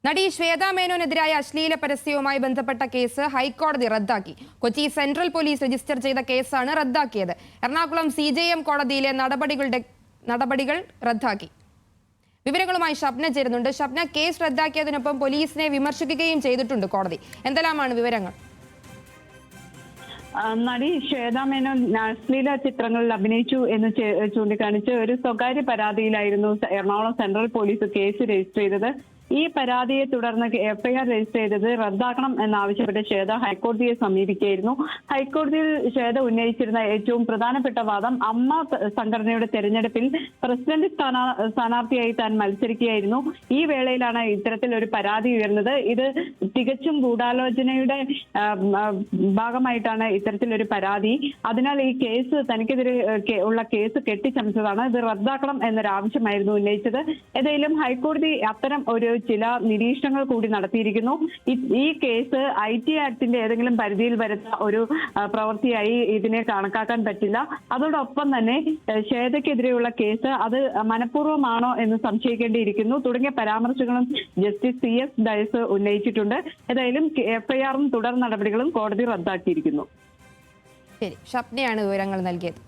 നടി ശ്വേതാ മേനോനെതിരായ അശ്ലീല പരസ്യവുമായി ബന്ധപ്പെട്ട കേസ് ഹൈക്കോടതി റദ്ദാക്കി. കൊച്ചി സെൻട്രൽ പോലീസ് രജിസ്റ്റർ ചെയ്ത കേസാണ് റദ്ദാക്കിയത്. എറണാകുളം CJM കോടതിയിലെ നടപടികൾ റദ്ദാക്കി. വിവരങ്ങളുമായി ഷബ്ന ചേരുന്നുണ്ട്. ഷബ്ന, കേസ് റദ്ദാക്കിയതിനൊപ്പം പോലീസിനെ വിമർശിക്കുകയും ചെയ്തിട്ടുണ്ട് കോടതി. എന്തെല്ലാമാണ് വിവരങ്ങൾ? നടി ശ്വേതാ മേനോൻ അശ്ലീല ചിത്രങ്ങളിൽ അഭിനയിച്ചു എന്ന് ചൂണ്ടിക്കാണിച്ച് ഒരു സ്വകാര്യ പരാതിയിലായിരുന്നു Ernakulam central police case register ചെയ്തത്. ഈ പരാതിയെ തുടർന്ന് FIR രജിസ്റ്റർ ചെയ്തത് റദ്ദാക്കണം എന്നാവശ്യപ്പെട്ട് ശ്വേത ഹൈക്കോടതിയെ സമീപിക്കുകയായിരുന്നു. ഹൈക്കോടതിയിൽ ശ്വേത ഉന്നയിച്ചിരുന്ന ഏറ്റവും പ്രധാനപ്പെട്ട വാദം അമ്മ സംഘടനയുടെ തെരഞ്ഞെടുപ്പിൽ പ്രസിഡന്റ് സ്ഥാനാർത്ഥിയായി താൻ മത്സരിക്കുകയായിരുന്നു. ഈ വേളയിലാണ് ഇത്തരത്തിലൊരു പരാതി ഉയർന്നത്. ഇത് തികച്ചും ഗൂഢാലോചനയുടെ ഭാഗമായിട്ടാണ് ഇത്തരത്തിലൊരു പരാതി. അതിനാൽ ഈ കേസ് തനിക്കെതിരെ ഉള്ള കേസ് കെട്ടിച്ചമച്ചതാണ്. ഇത് റദ്ദാക്കണം എന്നൊരാവശ്യമായിരുന്നു ഉന്നയിച്ചത്. ഏതായാലും ഹൈക്കോടതി അത്തരം ചില നിരീക്ഷണങ്ങൾ കൂടി നടത്തിയിരിക്കുന്നു. ഈ കേസ് IT ആക്ടിന്റെ ഏതെങ്കിലും പരിധിയിൽ വരുന്ന ഒരു പ്രവൃത്തിയായി ഇതിനെ കണക്കാക്കാൻ പറ്റില്ല. അതോടൊപ്പം തന്നെ ശ്വേതയ്ക്കെതിരെയുള്ള കേസ് അത് മനഃപൂർവ്വമാണോ എന്ന് സംശയിക്കേണ്ടിയിരിക്കുന്നു തുടങ്ങിയ പരാമർശങ്ങളും ജസ്റ്റിസ് CS ഡയസ് ഉന്നയിച്ചിട്ടുണ്ട്. ഏതായാലും FIR തുടർ നടപടികളും കോടതി റദ്ദാക്കിയിരിക്കുന്നു. ശരി, ഷബ്നയാണ് വിവരങ്ങൾ നൽകിയത്.